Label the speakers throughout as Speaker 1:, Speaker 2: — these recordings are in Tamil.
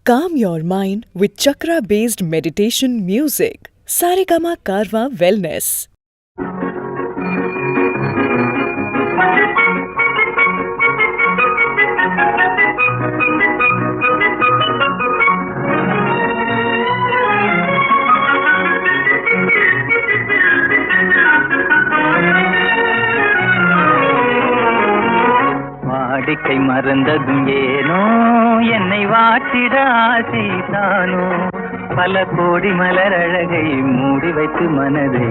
Speaker 1: Calm your mind with chakra-based meditation music. Saregama Karwa Wellness.
Speaker 2: வாடிக்கை மறந்ததும் ஏனோ என்னை வாட்டிட ஆசைதானோ பல கோடி மலர் அழகை மூடி வைத்து மனதை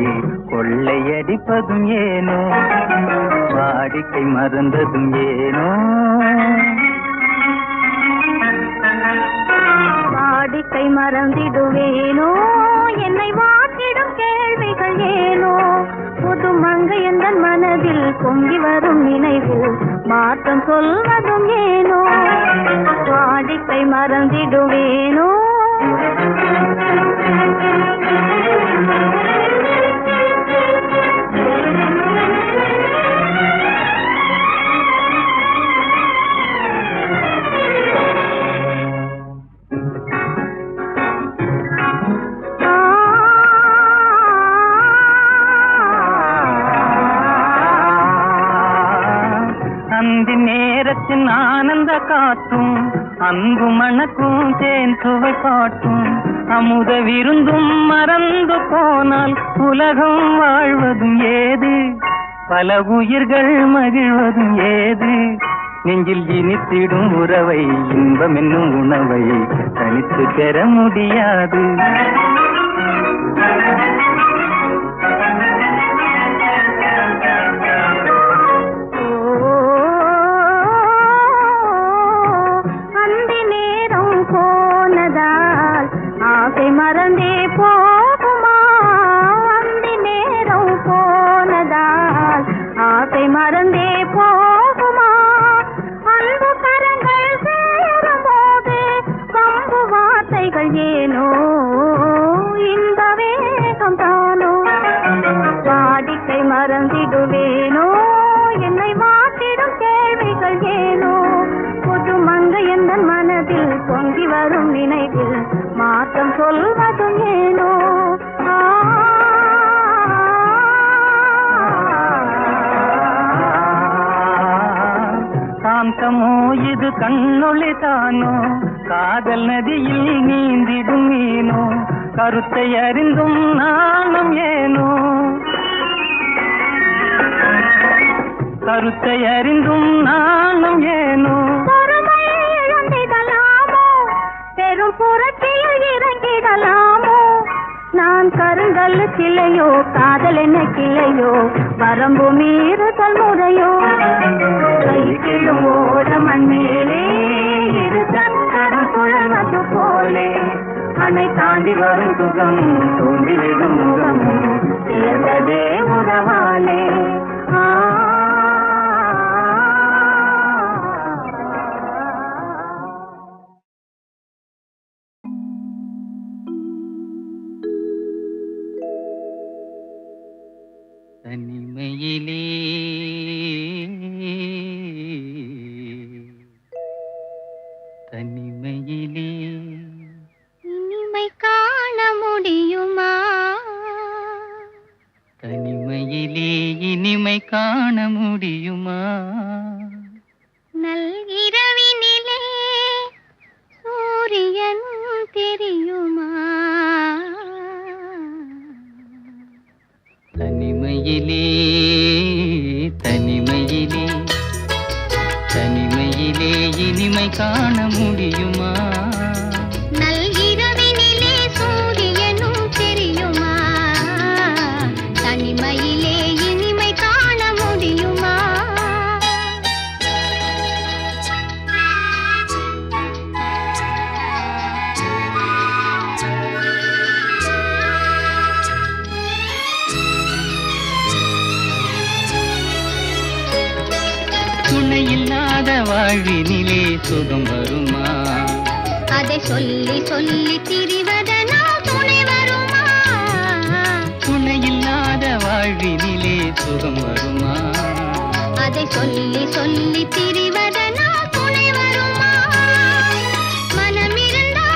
Speaker 2: கொள்ளையடிப்பதும் ஏனோ வாடிக்கை மறந்ததும் ஏனோ
Speaker 3: வாடிக்கை மறந்திடுவேனோ என்னை வாட்டிடும் கேள்விகள் ஏனோ புது மங்கை எந்த மனதில் பொங்கி வரும் நினைவு மாற்றம் சொல்வதும் ஏனோ வாடிக்கை மறந்திடுவேனோ
Speaker 2: அந்தி நேரத்தின் ஆனந்த காற்றும் அன்பு மணக்கும் தேன் சுவை காட்டும் அமுத விருந்தும் மறந்து போனால் உலகம் வாழ்வதும் ஏது பல உயிர்கள் மகிழ்வதும் ஏது நெஞ்சில் இனித்திடும் உறவை இன்பம் என்னும் உணவை தனித்து பெற முடியாது
Speaker 3: மறந்தே போகுமா அந்த நேரம் போனதால் ஆசை மறந்தே போகுமா அன்பு கரங்கள் சேரும் போது வம்பு வார்த்தைகள் ஏனோ இந்த வேகம் தானோ வாடிக்கை மறந்திடுவேனோ என்னை வாட்டிடும் கேள்விகள் ஏனோ புது மங்கை எந்த மனதில் பொங்கி வரும் நினைவில் மாற்றம் சொல்வதும் ஏனோ
Speaker 2: காந்தமோ இது கண்ணொளி தானோ காதல் நதியில் நீந்திடும் மீனோ கருத்தை அறிந்தும் நாணம் ஏனோ கருத்தை அறிந்தும் நாணம் ஏனோ
Speaker 3: பெரும் புரட்சியில் இறங்கிடலாமோ நான் கருங்கல் கிளையோ காதல் என்ன கிளையோ வரம்பு மீறுதல் முறையோ கைக்கிழும் ஓட மண்ணிலே இரு சக்கரம் சுழல்வது போலே அணை தாண்டி வரும் சுகம் தூண்டிவிடும் முகம் சேர்ந்ததே உறவாலே
Speaker 2: தனிமையிலே தனிமையிலே
Speaker 3: இனிமை காண முடியுமா
Speaker 2: தனிமையிலே இனிமை காண முடியுமா
Speaker 3: நல்கிரவினிலே சூரியன் தெரியுமா
Speaker 2: தனிமையிலே தனிமையிலே தனிமையிலே இனிமை காண முடியுமா
Speaker 3: நல்கிரவினிலே சூரியனும் தெரியுமா தனிமையிலே இனிமை காண முடியுமா
Speaker 2: துணையில்லாத வாழ்வினிலே சுகம் வருமா
Speaker 3: அதை சொல்லி சொல்லி திரிவதனால் துணை வருமா
Speaker 2: துணையில்லாத வாழ்வினிலே சுகம் வருமா
Speaker 3: அதை சொல்லி சொல்லி திரிவதனால் துணை வருமா மனமிருந்தா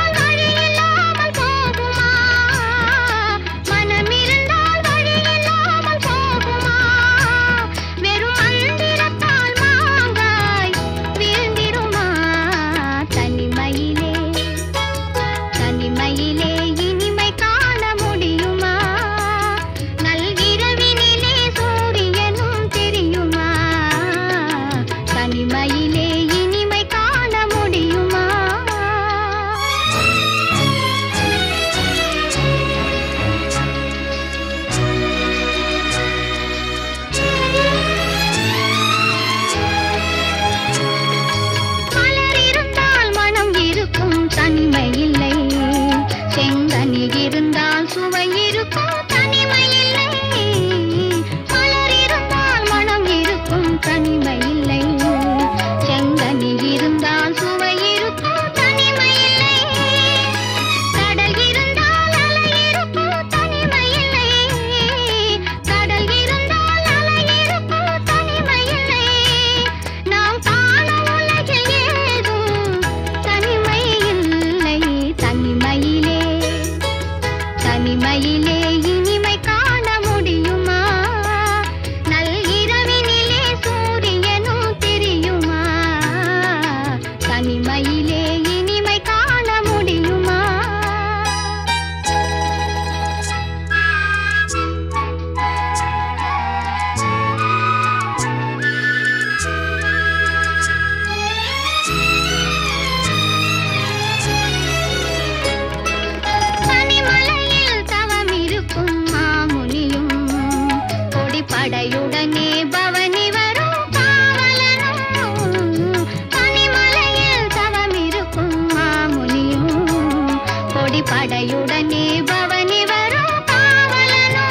Speaker 3: படையுடனே பவனி வரும் பாவலனோ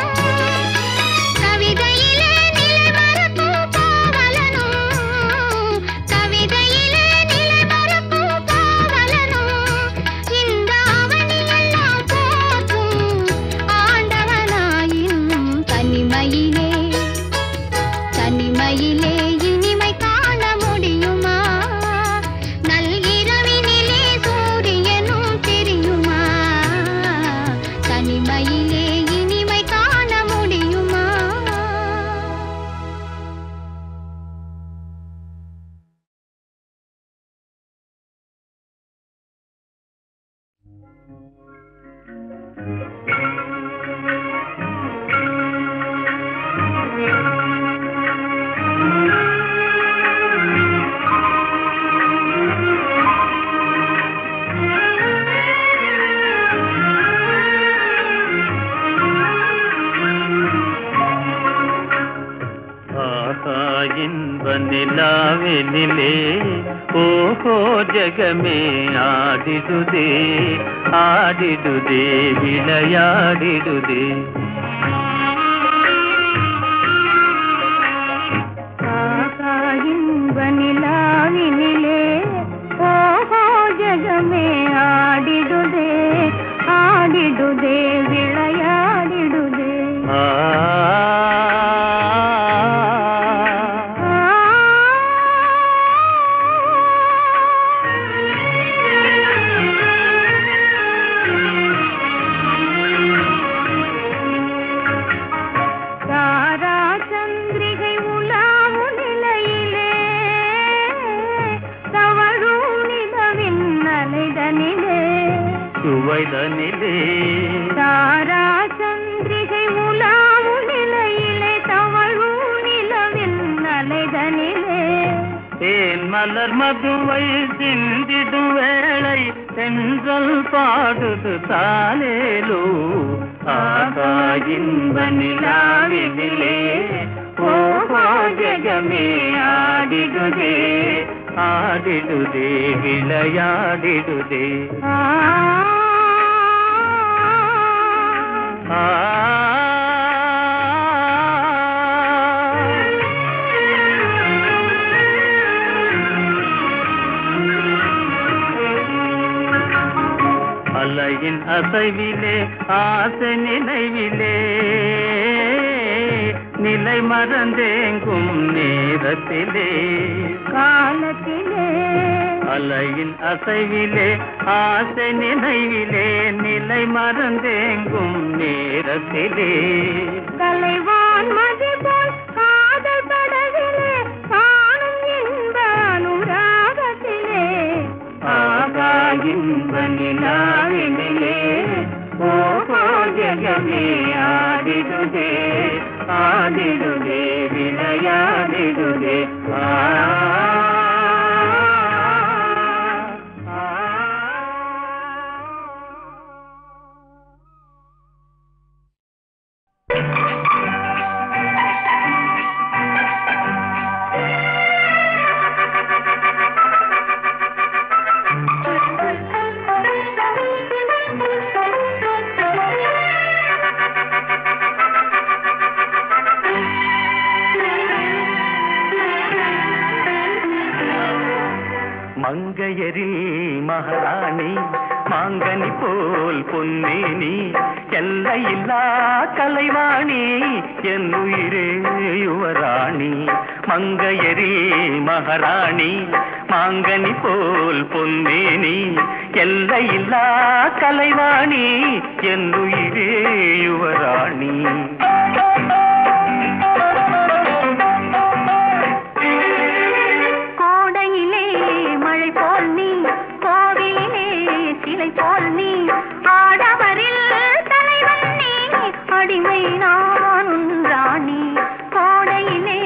Speaker 3: கவிதையிலே நிலை மறக்கும் பாவலனோ கவிதையிலே நிலை மறக்கும் பாவலனோ இந்த அவனியெல்லாம் போற்றும் ஆண்டவனாயின் தனிமையிலே தனிமையிலே இனிமை காண முடியுமா நல்கிரவினிலே சூரியனும் தெரியுமா தனிமையிலே இனிமை காண முடியுமா
Speaker 4: இன்ப நிலாவினிலே ஓஹோ ஜகமே ஆடிடுதே ஆடிடுதே விளையாடிடுதே
Speaker 3: இன்ப நிலாவினிலே ஓஹோ ஜகமே ஆடிடுதே ஆடிடுதே விளையாடிடுதே
Speaker 4: சுவைதனிலே
Speaker 3: தாரா சந்திரிகை உலாவும் நிலையிலே தவழும் நிலவின் அலைதனிலே
Speaker 4: தேன் மலர் மதுவை சிந்திடும் வேளை தென்றல் பாடுது தாலேலோ ஆகா இன்ப நிலாவினிலே ஓஹோ ஜகமே ஆடிடுதே ஆடிடுதே விளையாடிடுதே அலையின் அசைவிலே ஆசை நினைவிலே நிலை மறந்தேங்கும் நேரத்திலே
Speaker 3: காலத்திலே
Speaker 4: அலையின் அசைவிலே ஆசை நினைவிலே நிலை மறந்தேங்கும் நேரத்திலே
Speaker 3: கலைவான் மதி போல் காதல் படவிலே காணும் இன்ப அனுராகத்திலே
Speaker 4: ஆகா இன்ப நிலாவினிலே ஓஹோ ஜகமே ஆடிடுதே ஆடிடுதே விளையாடிடுதே மங்கையரில் மகாராணி மாங்கனி போல் பொன்னேனி எல்லையில்லா கலைவாணி என் உயிரே யுவராணி மங்கையரில் மகாராணி மாங்கனி போல் பொன்னேனி எல்லையில்லா கலைவாணி என் உயிரே யுவராணி
Speaker 3: சிலை போல் நீ ஆடவரில் தலைவன் நீ அடிமை நான் ராணி கோடையிலே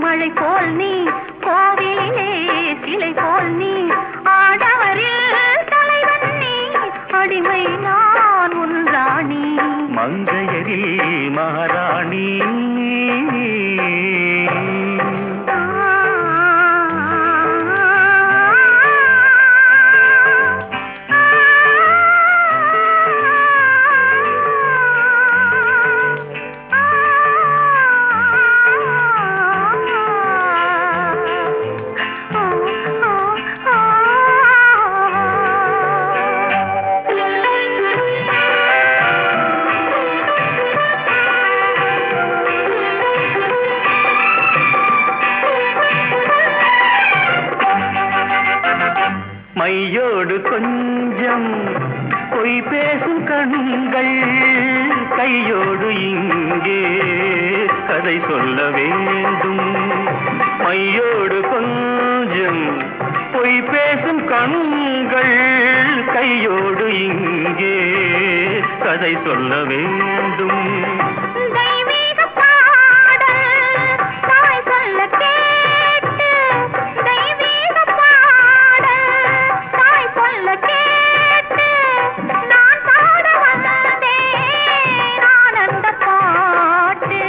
Speaker 3: மழை போல் நீ கோவிலே சிலை போல் நீ ஆடவரில் தலைவன் நீ அடிமை நான் உன் ராணி
Speaker 4: மங்கையரில் மகாராணி பொய் பேசும் கண்கள் கையோடு இங்கே கதை சொல்ல வேண்டும். மையோடு கொஞ்சம் பொய் பேசும் கண்கள் கையோடு இங்கே கதை சொல்ல வேண்டும்.
Speaker 3: தெய்வீக பாடல் தாய் சொல்ல கேட்டு, தெய்வீக பாடல் தாய் சொல்ல கேட்டு, நான் பாட வந்தேன் ஆனந்த பாட்டு,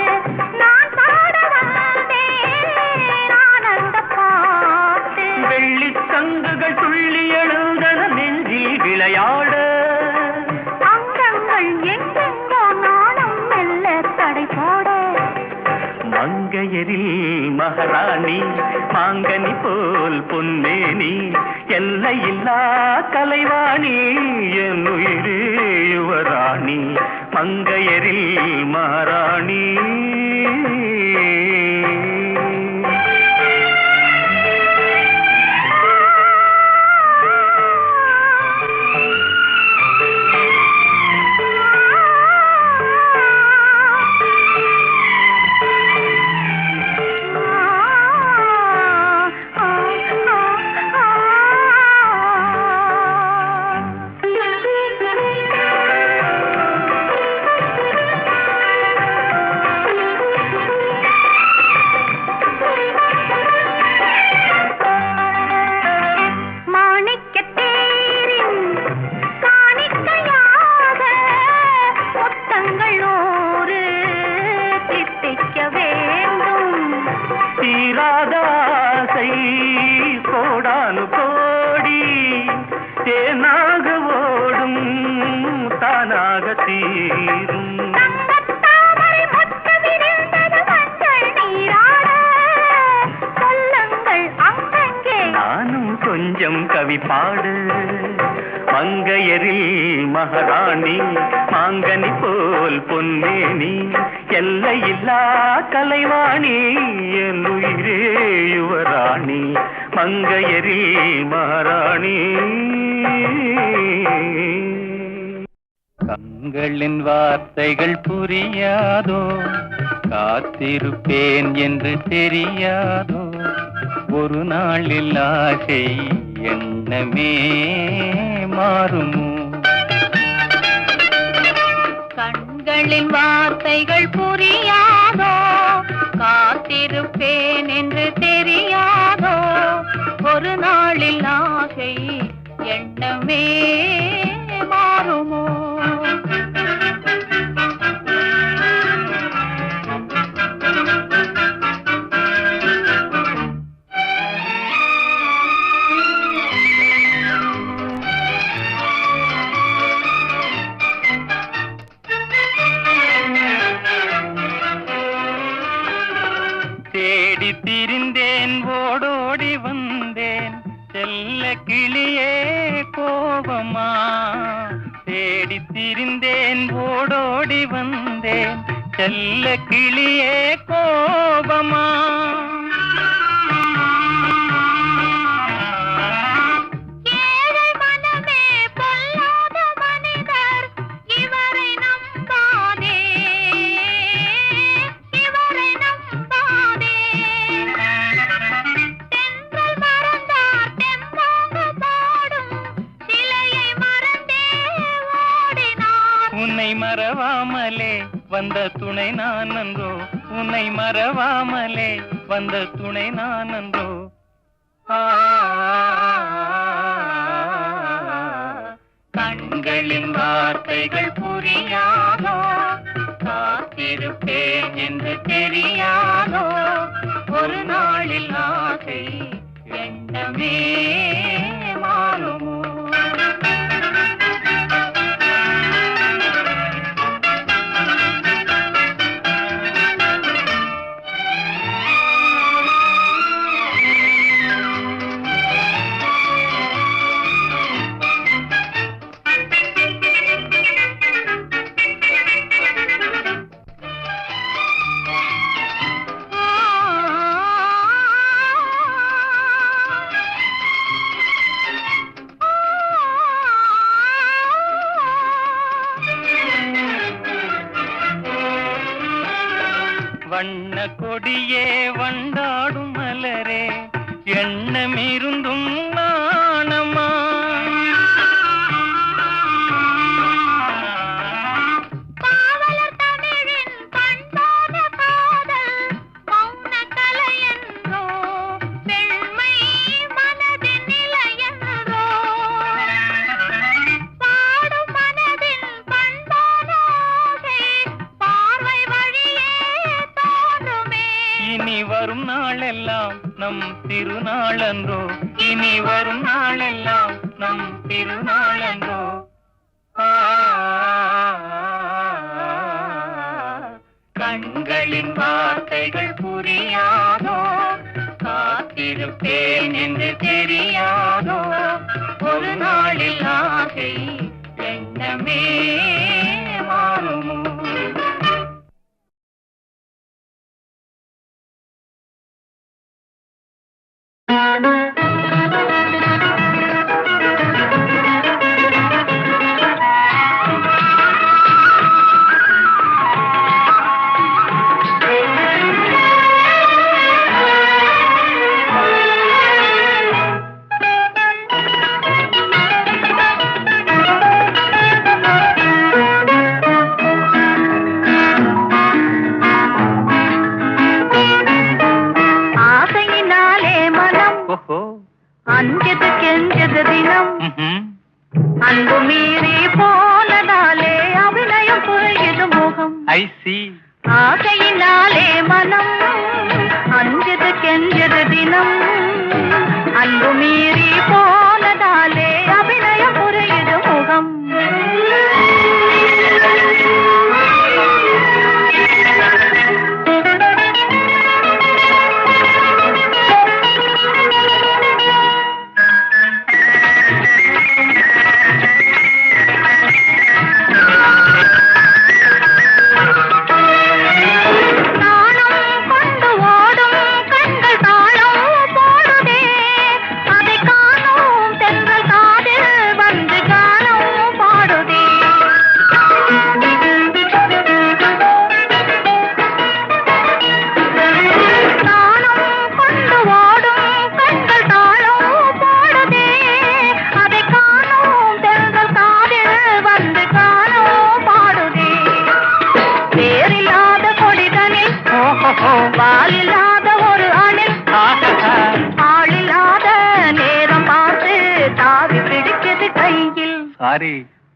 Speaker 3: நான் பாட வந்தேன் ஆனந்த பாட்டு.
Speaker 4: வெள்ளிச் சங்குகள் துள்ளி எழுந்தன நெஞ்சில் விளையாட,
Speaker 3: அங்கங்கள் எங்கெங்கோ நாணம் மெல்ல தடை போட.
Speaker 4: மங்கையரில் மகாராணி மாங்கனி போல் பொன்னேனி எல்லையில்லா கலைவாணி என் உயிரே யுவராணி. மங்கையரில் மகாராணி. தீராதாசை கோடானு கோடி தேனாக ஓடும் தானாக தீரும். நானும் கொஞ்சம் கவி பாடு. மங்கையரில் மகாராணி மாங்கனி போல் பொன்னேனி எல்லையில்லா கலைவாணி என் உயிரே யுவராணி. மங்கையரில் மகாராணி.
Speaker 2: கண்களின் வார்த்தைகள் புரியாதோ, காத்திருப்பேன் என்று தெரியாதோ, ஒரு நாளில் ஆசை எண்ணமே மாறுமோ.
Speaker 3: கண்களின் வார்த்தைகள் புரியாதோ, காத்திருப்பேன் என்று தெரியாதோ, ஒரு நாளில் ஆசை எண்ணமே மாறுமோ.
Speaker 2: தேடி திரிந்தேன் ஓடோடி வந்தேன் செல்ல கிளியே கோபமா. தேடி திரிந்தேன் ஓடோடி வந்தேன் செல்ல கிளியே கோபமா. உன்னை மறவாமலே வந்த துணை நான் நன்றோ, உன்னை மறவாமலே வந்த துணை நான் நன்றோ. கண்களின் வார்த்தைகள் புரியாதோ, காத்திருப்பேன் என்று தெரியாதோ, ஒரு நாளில் ஆசை எண்ணமே மாறுமோ. வண்ண கொடியே வண்டாடும் மலரே எண்ணமிருந்தும் நாணமா இனி வரும் நாளெல்லாம் நம் திருநாளன்றோ இனி வரும் நாளெல்லாம் நம் திருநாளன்றோ கண்களின் வார்த்தைகள் புரியாதோ காத்திருப்பேன் என்று தெரியாதோ ஒரு நாளில் ஆசை எண்ணமே மாறுமோ
Speaker 3: அஞ்சது கெஞ்சது தினம் அன்பு மீறி போனதாலே அபிநயம் புரியுது முகம் ஆசையினாலே மனம் அஞ்சது கெஞ்சது தினம் அன்பு மீறி போனதாலே அபிநயம் புரியுது முகம் வாலில்லாத ஒரு அணில் ஆளில்லாத நேரம் பார்த்து தாவி பிடிச்சது கையில்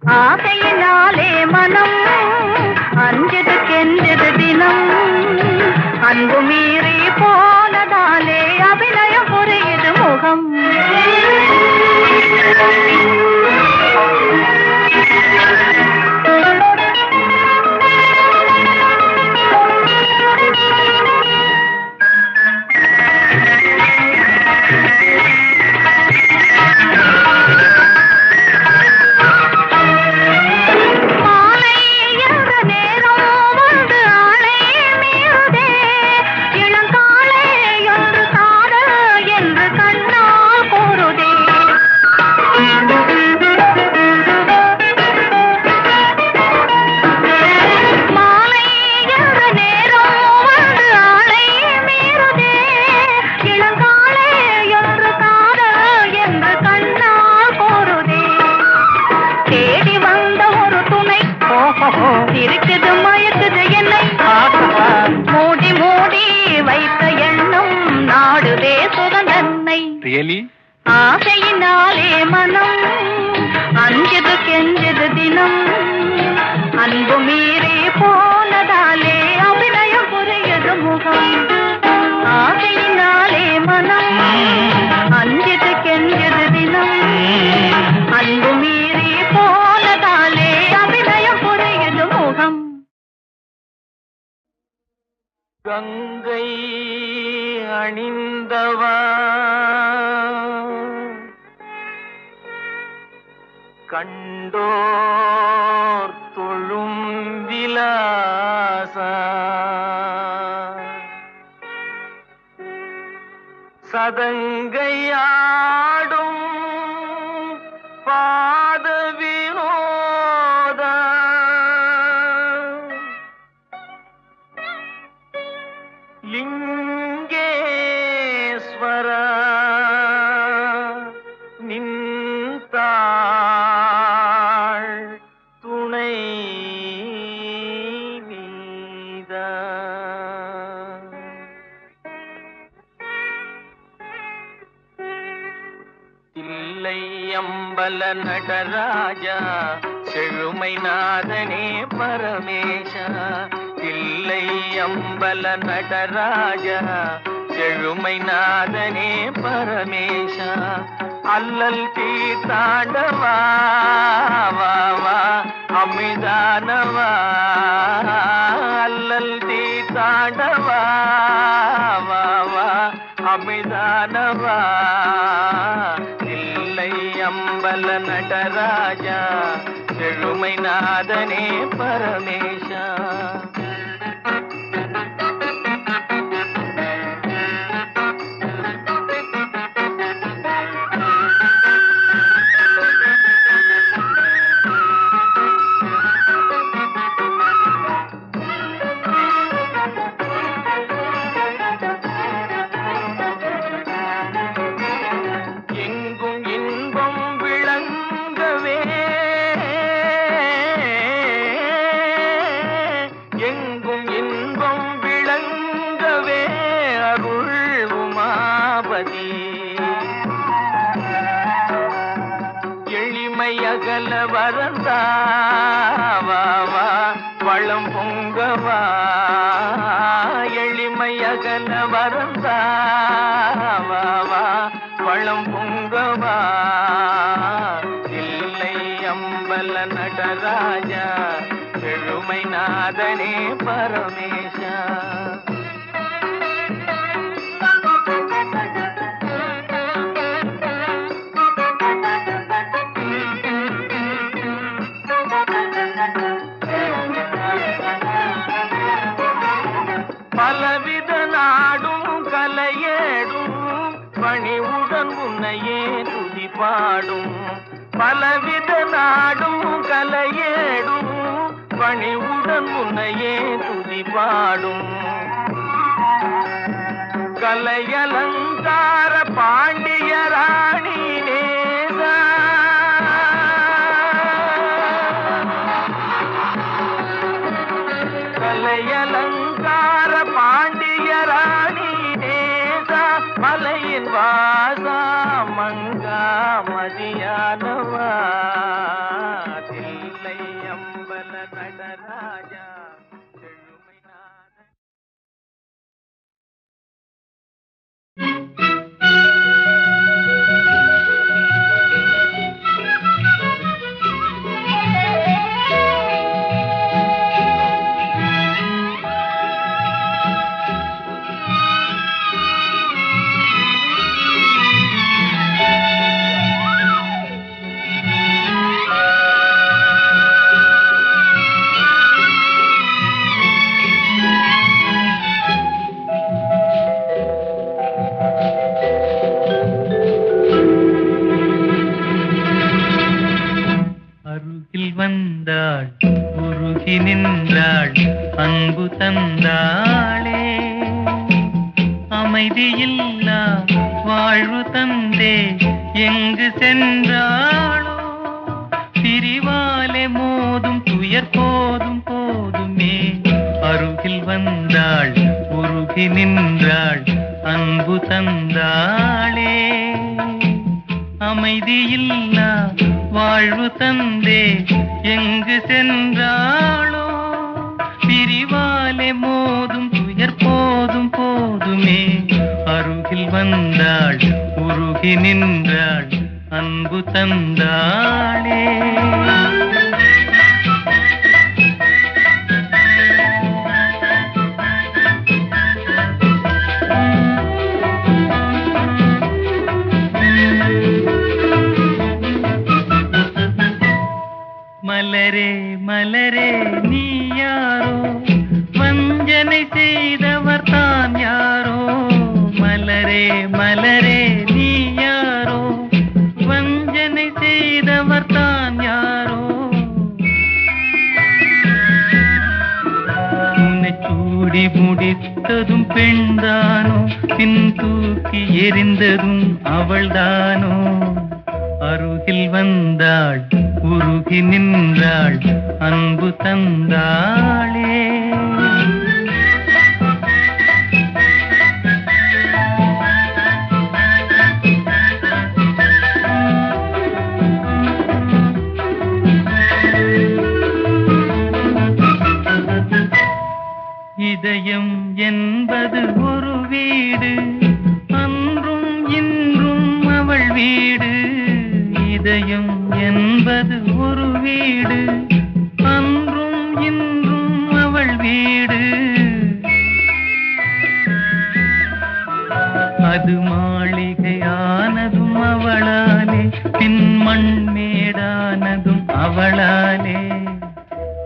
Speaker 3: ஆசையினாலே மனம் அஞ்சது கெஞ்சது தினம் அன்பு மீறி போனதாலே அபிநயம் புரியுது முகம் இருக்குது மயக்குது என்னை மூடி மூடி வைத்த எண்ணம் நாடுதே சுகந்தன்னை ஆசையினாலே மனம் அஞ்சது கெஞ்சது தினம் அன்பு மீறி போனதாலே அபிநயம் புரியுது முகம் ஆசையினாலே மனம் அஞ்சது கெஞ்சது தினம் அன்பு மீறி போனதாலே அபிநயம் புரியுது முகம்
Speaker 2: கங்கை அணிந்தவா கண்டோர் தொழும் விலாசா சதங்கையாடும் பாத வினோத அம்பல நடராஜா செழுமை நாதனே பரமேஷா தில்லை அம்பல நடராஜா செழுமை நாதனே பரமேஷா அல்லல் தீர்த்தாண்டவா வா வா அமிதானவா அல்லல் தீர்த்தாண்டவா வா வா அமிதானவா இல்லை அம்பல நடராஜா செழுமை நாதனே பரமேஷா எளிமையகல வரந்தாவா வளம் பொங்கவா எளிமையகல வரந்தாவா வளம் பொங்கவா இல்லை அம்பல நடராஜா செழுமை நாதனே பரமேஷா பலவித நாடும் கலையேடும் பணிவுடன் உன்னையே துதி பாடும் பலவித நாடும் கலையேடும் பணிவுடன் உன்னையே துதி பாடும் கலையலங்கார பாண்டிய ராணி நேசா கலையலங்கார பாண்டிய ராணி நேசா மலையின் வாசா மங்கா மதியானவா தில்லை அம்பல நடராஜா செழுமை நாதன் வந்தாள் உருகி நின்றாள் அன்பு தந்தாளே அமைதியில்லா வாழ்வு தந்தே எங்கு சென்றாளோ பிரிவாலே மோதும் துயர் போதும் போதுமே அருகில் வந்தாள் உருகி நின்றாள் அன்பு தந்தாளே அமைதியில்லா வாழ்வு தந்தே எங்கு சென்றாளோ பிரிவாலே மோதும் துயர் போதும் போதுமே அருகில் வந்தாள் உருகி நின்றாள் அன்பு தந்தாளே மலரே மலரே நீ யாரோ வஞ்சனை செய்தவர் தான் யாரோ மலரே மலரே நீ யாரோ வஞ்சனை செய்தவர் தான் யாரோ உன்னை சூடி முடித்ததும் பெண்தானோ பின் தூக்கி எறிந்ததும் அவள்தானோ அருகில் வந்தாள் உருகி நின்றாள் அன்பு தந்தாளே இதயம் என்பது ஒரு வீடு, அன்றும் இன்றும் அவள் வீடு. இதயம் என்பது ஒரு வீடு, அன்றும் இன்றும் அவள் வீடு. அது மாளிகையானதும் அவளாலே, பின் மண்மேடானதும் அவளாலே.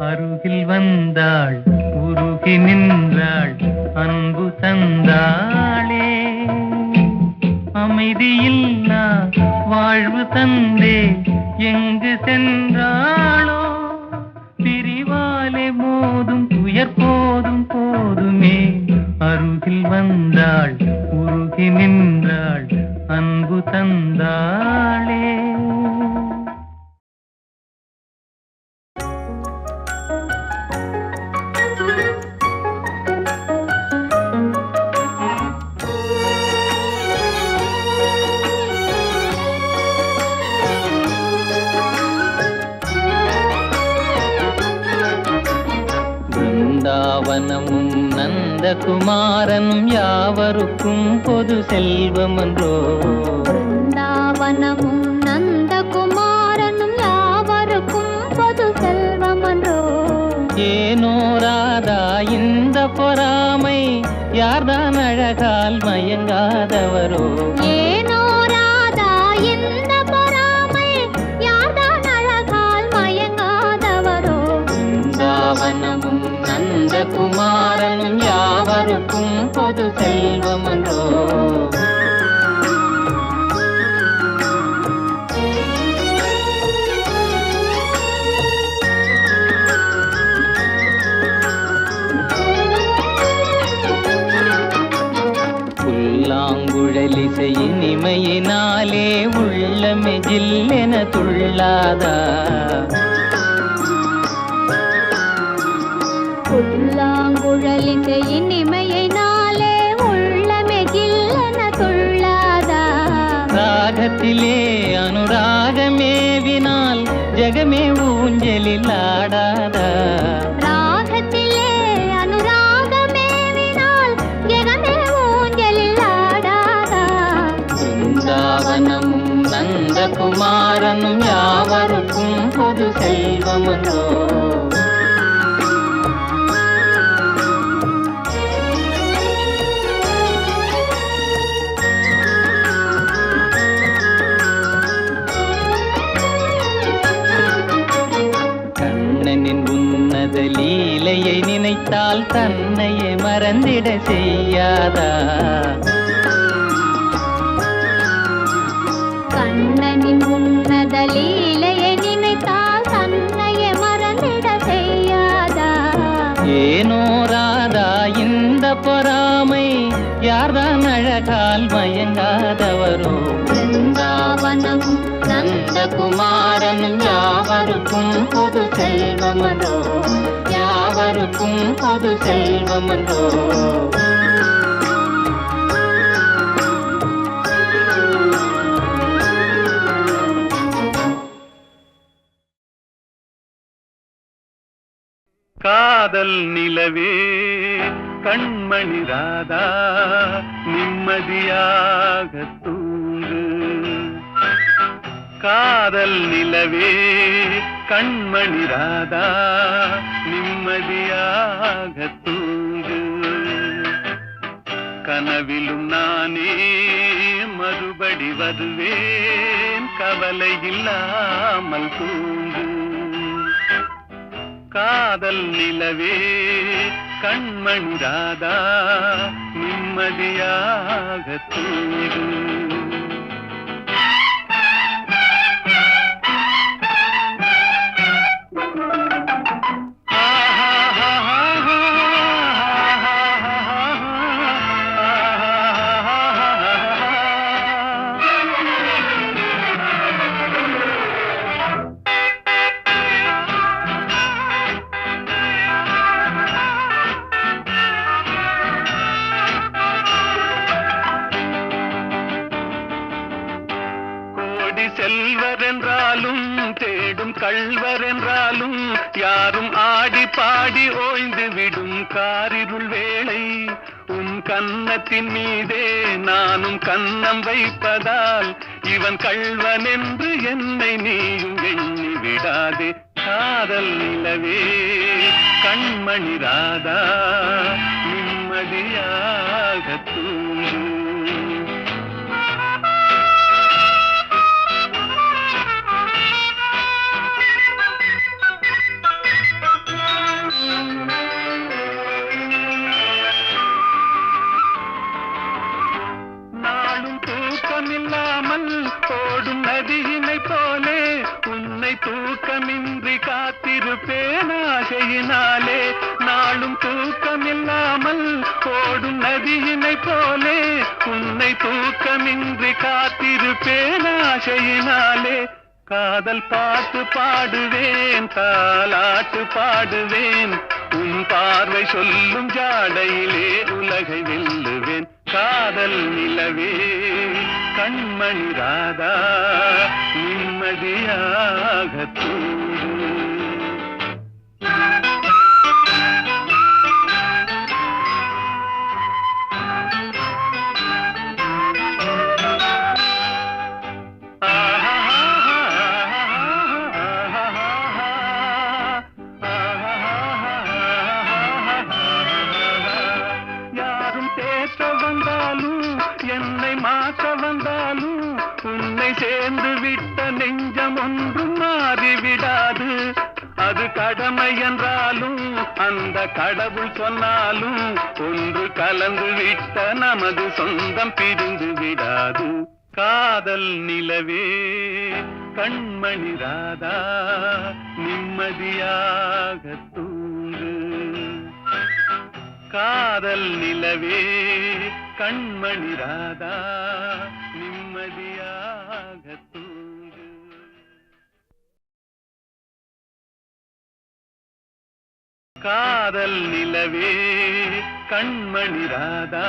Speaker 2: அருகில் வந்தாள், உருகி நின்றாள், அன்பு தந்தாளே. அமைதியில்லா வாழ்வு தந்தே எங்கு சென்றாளோ. பிரிவாலே மோதும் துயர் போதும் போதுமே. அருகில் வந்தாள், உருகி நின்றாள், அன்பு தந்தாளே. பிருந்தாவனமும் நந்தகுமாரனும் யாவருக்கும் பொது செல்வமன்றோ.
Speaker 3: பிருந்தாவனமும் நந்தகுமாரனும் யாவருக்கும் பொது செல்வமன்றோ.
Speaker 2: ஏனோ ராதா இந்த பொறாமை, யார்தான் அழகால் மயங்காதவரோ.
Speaker 3: ஏனோ ராதா இந்த பொறாமை, யார்தான் அழகால் மயங்காதவரோ.
Speaker 2: பிருந்தாவனமும் நந்தகுமாரனும் யாவருக்கும் பொது செல்வமன்றோ. புல்லாங்குழலிசை இனிமையினாலே உள்ளமே ஜில்லென துள்ளாதா.
Speaker 3: புல்லாங்குழலிசை இனிமையினாலே உள்ளமே ஜில்லென துள்ளாதா.
Speaker 2: ராகத்திலே அனுராகமேவினால் ஜெகமே ஊஞ்சலில் ஆடாதா.
Speaker 3: ராகத்திலே அனுராகமேவினால் ஜெகமே ஊஞ்சலில் ஆடாதா.
Speaker 2: பிருந்தாவனமும் நந்தகுமாரனும் யாவருக்கும் பொது செல்வமன்றோ. லீலையை நினைத்தால் தன்னையே மறந்திட செய்யாதா.
Speaker 3: கண்ணனின் உன்னத லீலையை நினைத்தால் தன்னையே மறந்திட செய்யாதா.
Speaker 2: ஏனோ ராதா இந்த பொறாமை, யார்தான் அழகால் மயங்காதவரோ.
Speaker 3: பிருந்தாவனமும்
Speaker 2: நந்தகுமாரனும் யாவருக்கும் பொது செல்வமன்றோ. யாவருக்கும் பொது செல்வமன்றோ.
Speaker 4: காதல் நிலவே கண்மணி ராதா, நிம்மதியாக தூங்கு. காதல் நிலவே கண்மணி ராதா, நிம்மதியாக தூங்கு. கனவிலும் நானே மறுபடி வருவேன், கவலை இல்லாமல் தூங்கு. காதல் நிலவே கண்மணி ராதா, நிம்மதியாக தூங்கு. செல்வர் என்றாலும் தேடும் கள்வர் என்றாலும் யாரும் ஆடி பாடி ஓய்ந்து விடும் காரிருள் வேளை உன் கன்னத்தின் மீதே நானும் கன்னம் வைப்பதால் இவன் கள்வன் என்று என்னை நீயும் எண்ணி விடாதே காதல் நிலவே கண்மணி ராதா நிம்மதியாக தூங்கு தூக்கமில்லாமல் ஓடும் நதியினை போலே உன்னை தூக்கமின்றி காத்திருப்பேன் ஆசையினாலே நாளும் தூக்கமில்லாமல் ஓடும் நதியினை போலே உன்னை தூக்கமின்றி காத்திருப்பேன் ஆசையினாலே காதல் பாட்டு பாடுவேன் தாலாட்டு பாடுவேன் உன் பார்வை சொல்லும் ஜாடையிலே உலகை வெல்லுவேன் காதல் நிலவே கண்மணி ராதா நிம்மதியாக தூங்கு என்னை மாற்ற வந்தாலும் உன்னை சேர்ந்து விட்ட நெஞ்சம் ஒன்றும் மாறிவிடாது அது கடமை என்றாலும் அந்த கடவுள் சொன்னாலும் ஒன்று கலந்து விட்ட நமது சொந்தம் பிரிந்து விடாது காதல் நிலவே கண்மணி ராதா நிம்மதியாக தூங்கு காதல் நிலவே கண்மணி ராதா நிம்மதியாக தூங்கு காதல் நிலவே கண்மணி ராதா